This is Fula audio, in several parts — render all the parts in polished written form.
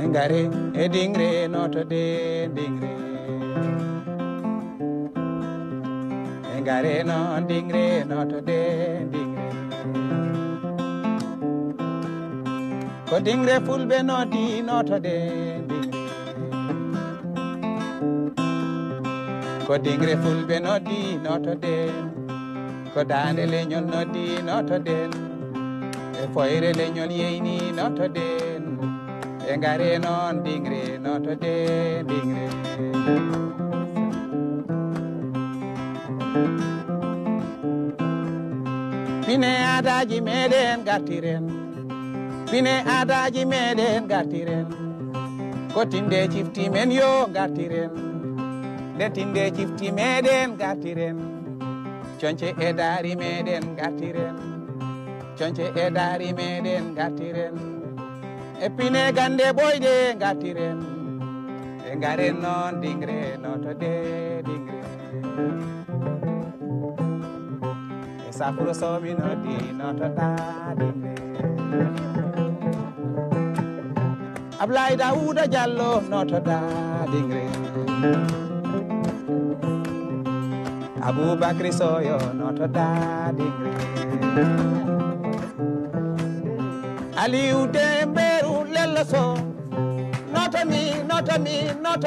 Ngare e dingre noto de dingre. Ngare no dingre noto de dingre. Ko dingre fulbe noti noto de dingre. Ko dingre fulbe noti noto de. Ko dande leñol noti noto de. E foyre leñol yeyni noto de. Ngare non dingre noto de dingre. Pine adaji meden gartiren. Pine adaji meden gartiren. Ko tinde cifti men yo gartiren. De tinde cifti meden gartiren. Conce edari meden gartiren. Conce edari meden gartiren. Epine gande boyde gatiren. Ngare non dingre noto de dingre. Safuro somi noti noto da dingre. Ablay Dawuda Jallo noto da dingre. Aboubakry Soyo noto da dingre. Aliou Demberu lello so noto mi noto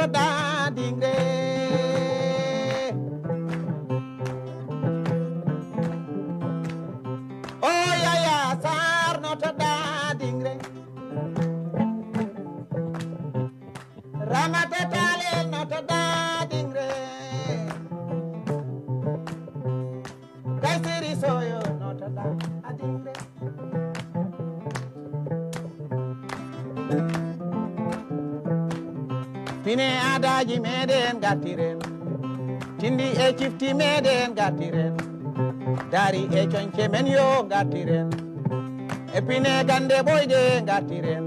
da dingre. Oh Yaya Sar noto da dingre. Ramata Tale noto da dingre. Kayseri Soyo noto da dingre. Pine adaji meden gartiren. Tindi e cifti meden gartiren. Dari e conce men yo gartiren. E pine gande boyde gartiren.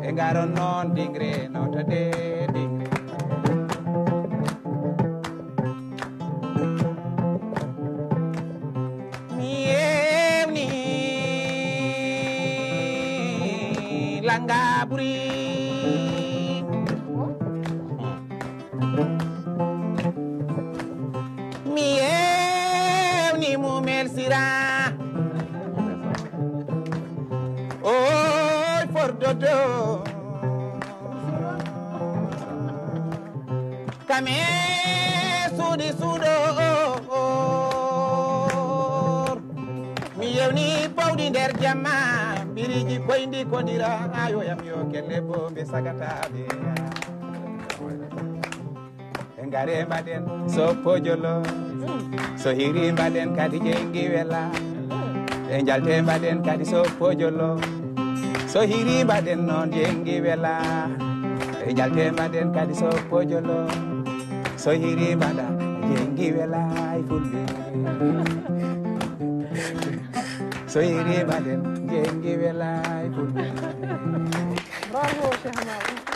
E ngaron non dingre noto de dingre. Mi ewni langa buri. Mi ewni mumel sira. Oy fordodo. Kame sudi sudo. Mi ewni pawdi nder jamma. Biriji koyndi kodira ayo yam yo kelle bo be sagata be. Ngare mbaden so pojolo. So hiri mbaden kadi jengi wela. Jalte mbaden kadi so pojolo. So hiri mbaden non jengi wela. Jalte mbaden kadi so pojolo. So hiri mbada jengi wela fulbe. So hiri mbaden jengi wela fulbe. Bravo Cheikh Amar.